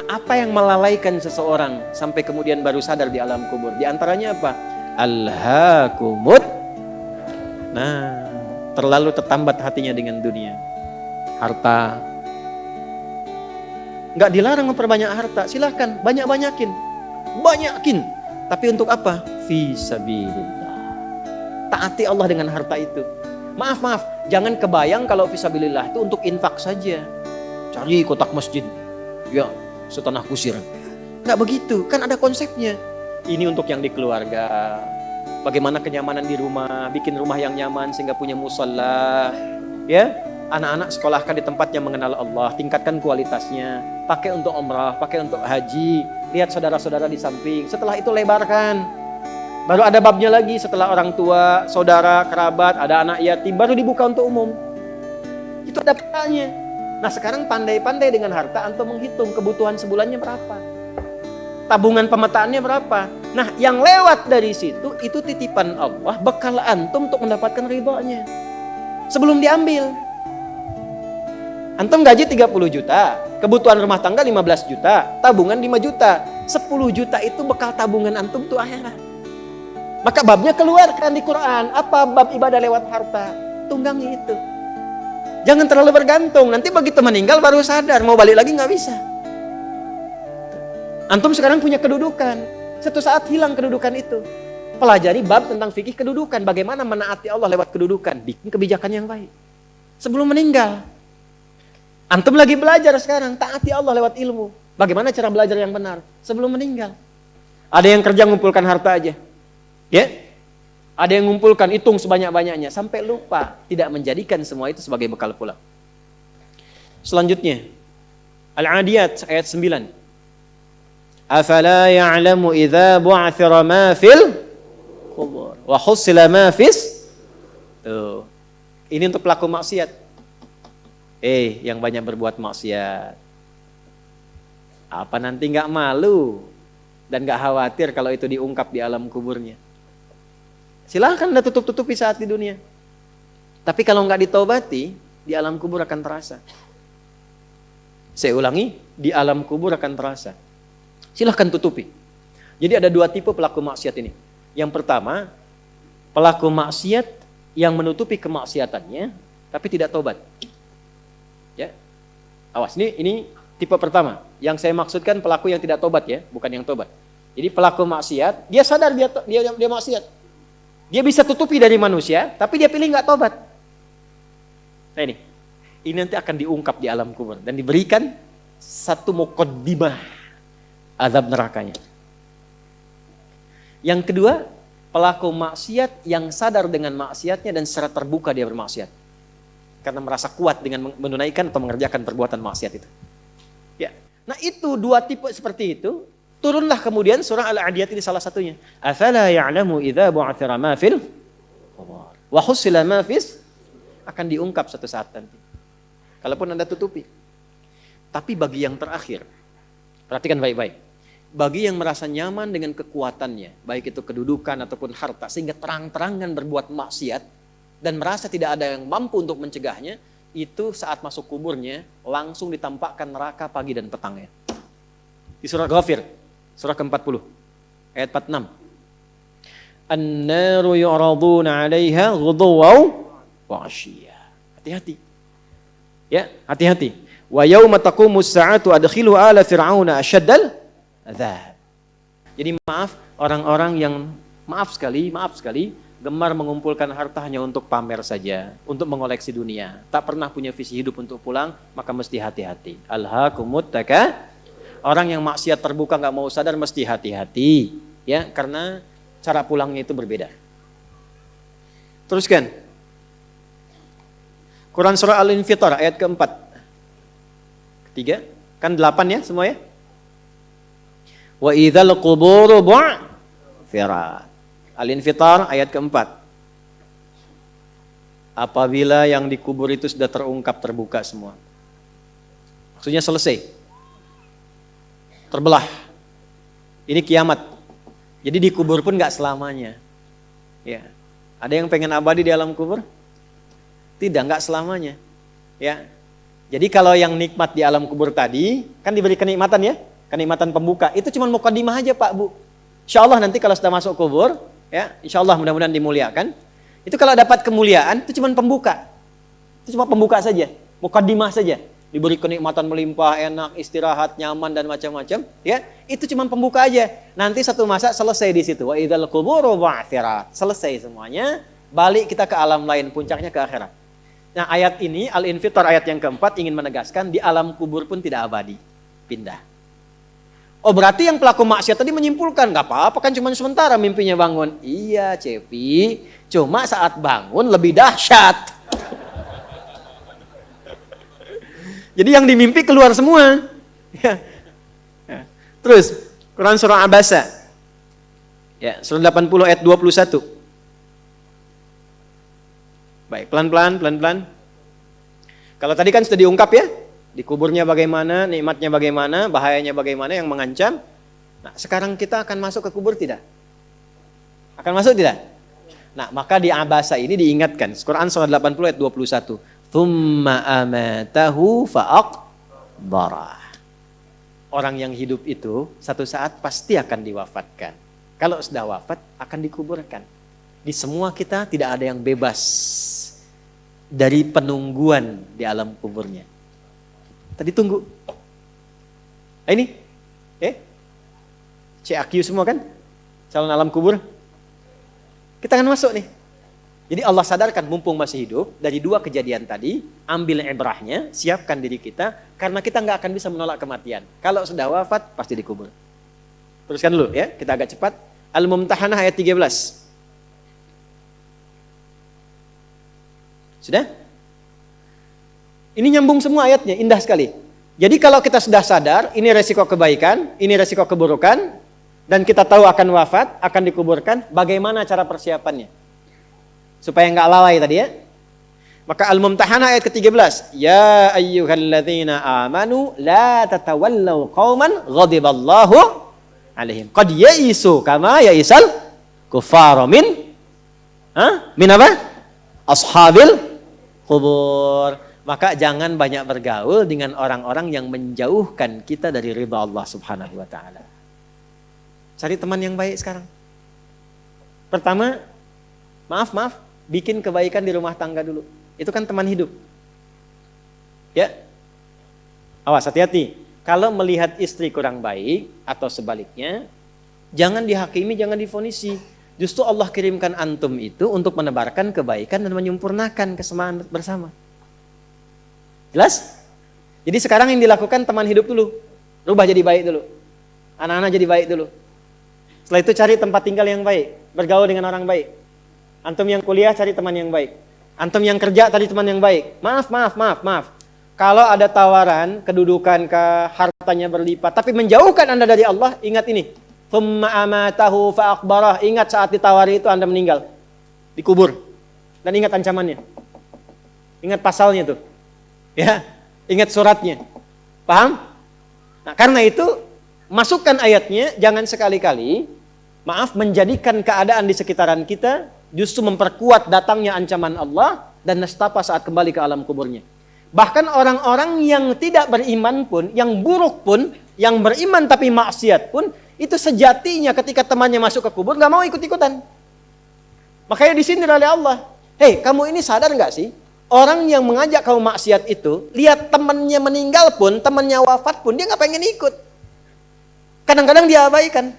apa yang melalaikan seseorang sampai kemudian baru sadar di alam kubur? Di antaranya apa? Alhaakumut. Nah, terlalu tertambat hatinya dengan dunia. Harta. Nggak dilarang memperbanyak harta, silahkan banyak-banyakin. Banyakin. Tapi untuk apa? Fisabilillah. Taati Allah dengan harta itu. Maaf, jangan kebayang kalau fisabilillah itu untuk infak saja. Cari kotak masjid. Ya, setanah kusir. Nggak begitu, kan ada konsepnya. Ini untuk yang di keluarga. Bagaimana kenyamanan di rumah, bikin rumah yang nyaman sehingga punya musalla. Ya, anak-anak sekolahkan di tempat yang mengenal Allah, tingkatkan kualitasnya. Pakai untuk umrah, pakai untuk haji. Lihat saudara-saudara di samping. Setelah itu lebarkan. Baru ada babnya lagi setelah orang tua, saudara, kerabat, ada anak yatim, baru dibuka untuk umum. Itu ada petanya. Nah sekarang pandai-pandai dengan harta, antum menghitung kebutuhan sebulannya berapa. Tabungan pemetaannya berapa. Nah yang lewat dari situ, itu titipan Allah, bekal antum untuk mendapatkan ridhonya. Sebelum diambil. Antum gaji 30 juta, kebutuhan rumah tangga 15 juta, tabungan 5 juta. 10 juta itu bekal tabungan antum tuh akhirat. Maka babnya keluarkan di Quran. Apa bab ibadah lewat harta? Tunggangi itu. Jangan terlalu bergantung. Nanti begitu meninggal baru sadar. Mau balik lagi nggak bisa. Antum sekarang punya kedudukan. Suatu saat hilang kedudukan itu. Pelajari bab tentang fikih kedudukan. Bagaimana menaati Allah lewat kedudukan. Bikin kebijakan yang baik. Sebelum meninggal. Antum lagi belajar sekarang. Taati Allah lewat ilmu. Bagaimana cara belajar yang benar. Sebelum meninggal. Ada yang kerja ngumpulkan harta aja. Ya, ada yang ngumpulkan, hitung sebanyak-banyaknya sampai lupa, tidak menjadikan semua itu sebagai bekal pulang. Selanjutnya, Al-Adiyat ayat 9. Afala ya'lamu idza bu'athira ma fil qubur wa husila ma fis. Tuh. Ini untuk pelaku maksiat. Yang banyak berbuat maksiat. Apa nanti enggak malu dan enggak khawatir kalau itu diungkap di alam kuburnya? Silahkan Anda tutup-tutupi saat di dunia. Tapi kalau nggak ditobati, di alam kubur akan terasa. Saya ulangi, di alam kubur akan terasa. Silahkan tutupi. Jadi ada dua tipe pelaku maksiat ini. Yang pertama, pelaku maksiat yang menutupi kemaksiatannya, tapi tidak tobat. Ya, awas, ini tipe pertama. Yang saya maksudkan pelaku yang tidak tobat ya, bukan yang tobat. Jadi pelaku maksiat, dia sadar dia maksiat. Dia bisa tutupi dari manusia, tapi dia pilih nggak tobat. Nah ini nanti akan diungkap di alam kubur dan diberikan satu muqaddimah azab nerakanya. Yang kedua, pelaku maksiat yang sadar dengan maksiatnya dan secara terbuka dia bermaksiat. Karena merasa kuat dengan menunaikan atau mengerjakan perbuatan maksiat itu. Ya. Nah itu dua tipe seperti itu. Turunlah kemudian surah Al-Adiyat ini salah satunya. Afala ya'lamu idza bu'athira ma fil qubur wa husila ma fis, akan diungkap suatu saat nanti. Kalaupun Anda tutupi. Tapi bagi yang terakhir, perhatikan baik-baik. Bagi yang merasa nyaman dengan kekuatannya, baik itu kedudukan ataupun harta, sehingga terang-terangan berbuat maksiat dan merasa tidak ada yang mampu untuk mencegahnya, itu saat masuk kuburnya langsung ditampakkan neraka pagi dan petangnya. Di surah Ghafir surah ke-40, ayat 46. An-naru yu'raduna 'alaiha ghuduwan wa 'ashiyya. Hati-hati. Ya, hati-hati. Wa yauma taqumus sa'atu adkhilu ala fir'auna asyaddal adzab. Jadi maaf orang-orang yang maaf sekali gemar mengumpulkan harta hanya untuk pamer saja, untuk mengoleksi dunia. Tak pernah punya visi hidup untuk pulang, maka mesti hati-hati. Alhaakumut takatsur. Orang yang maksiat terbuka nggak mau sadar mesti hati-hati, ya, karena cara pulangnya itu berbeda. Teruskan. Quran surah Al-Infitar ayat keempat. Ketiga, kan 8 ya semua ya. Wa idzal quburu bu'thirat. Al-Infitar ayat keempat. Apabila yang dikubur itu sudah terungkap, terbuka semua. Maksudnya selesai. Terbelah. Ini kiamat. Jadi dikubur pun nggak selamanya. Ya. Ada yang pengen abadi di alam kubur? Tidak, nggak selamanya. Ya. Jadi kalau yang nikmat di alam kubur tadi, kan diberi kenikmatan ya. kenikmatan pembuka. Itu cuma mukadimah aja Pak Bu. Insya Allah nanti kalau sudah masuk kubur, ya, insya Allah mudah-mudahan dimuliakan. Itu kalau dapat kemuliaan, itu cuma pembuka. Itu cuma pembuka saja, mukadimah saja. Diberi kenikmatan melimpah, enak, istirahat, nyaman dan macam-macam, ya. Itu cuma pembuka aja. Nanti satu masa selesai di situ. Wa idzal quburu bu'tsirat. Selesai semuanya, balik kita ke alam lain, puncaknya ke akhirat. Nah, ayat ini Al-Infitar ayat yang keempat ingin menegaskan di alam kubur pun tidak abadi, pindah. Oh, berarti yang pelaku maksiat tadi menyimpulkan nggak apa-apa kan cuma sementara mimpinya bangun. Iya, Cepi, cuma saat bangun lebih dahsyat. Jadi yang dimimpi keluar semua. Ya. Ya. Terus Quran surah Abasa. Ya, surah 80 ayat 21. Baik, pelan-pelan. Kalau tadi kan sudah diungkap ya, di kuburnya bagaimana, nikmatnya bagaimana, bahayanya bagaimana yang mengancam. Nah, sekarang kita akan masuk ke kubur tidak? Akan masuk tidak? Nah, maka di Abasa ini diingatkan. Quran surah 80 ayat 21. Tsumma amatahu fa'aqbarah. Orang yang hidup itu satu saat pasti akan diwafatkan. Kalau sudah wafat akan dikuburkan. Di semua kita tidak ada yang bebas dari penungguan di alam kuburnya. Tadi tunggu. Ini, CAQ semua kan? Calon alam kubur. Kita akan masuk nih. Jadi Allah sadarkan mumpung masih hidup, dari dua kejadian tadi, ambil ibrahnya, siapkan diri kita, karena kita nggak akan bisa menolak kematian. Kalau sudah wafat, pasti dikubur. Teruskan dulu ya, kita agak cepat. Al-Mumtahanah ayat 13. Sudah? Ini nyambung semua ayatnya, indah sekali. Jadi kalau kita sudah sadar, ini resiko kebaikan, ini resiko keburukan, dan kita tahu akan wafat, akan dikuburkan, bagaimana cara persiapannya? Supaya nggak lalai tadi ya. Maka Al-Mumtahanah ayat ke-13. Ya ayyuhalladzina amanu la tatawallaw qauman ghadiballahu alaihim. Qad ya'isu kama ya'isal kuffara min apa? Ashabil kubur. Maka jangan banyak bergaul dengan orang-orang yang menjauhkan kita dari ridha Allah subhanahu wa ta'ala. Cari teman yang baik sekarang. Pertama, maaf, bikin kebaikan di rumah tangga dulu. Itu kan teman hidup. Ya. Awas, hati-hati. Kalau melihat istri kurang baik atau sebaliknya, jangan dihakimi, jangan difonisi. Justru Allah kirimkan antum itu untuk menebarkan kebaikan dan menyempurnakan kesemaan bersama. Jelas? Jadi sekarang yang dilakukan teman hidup dulu. Rubah jadi baik dulu. Anak-anak jadi baik dulu. Setelah itu cari tempat tinggal yang baik. Bergaul dengan orang baik. Antum yang kuliah cari teman yang baik. Antum yang kerja cari teman yang baik. Maaf. Kalau ada tawaran, kedudukan, hartanya berlipat, tapi menjauhkan Anda dari Allah, ingat ini. Tsumma amatahu fa'aqbarah. Ingat saat ditawari itu Anda meninggal. Dikubur. Dan ingat ancamannya. Ingat pasalnya tuh. Ya, ingat suratnya. Paham? Nah, karena itu masukkan ayatnya, jangan sekali-kali menjadikan keadaan di sekitaran kita justru memperkuat datangnya ancaman Allah dan nestapa saat kembali ke alam kuburnya. Bahkan orang-orang yang tidak beriman pun, yang buruk pun, yang beriman tapi maksiat pun, itu sejatinya ketika temannya masuk ke kubur gak mau ikut-ikutan. Makanya disindir oleh Allah. Hei, kamu ini sadar gak sih? Orang yang mengajak kamu maksiat itu, lihat temannya meninggal pun, temannya wafat pun, dia gak pengen ikut. Kadang-kadang dia abaikan.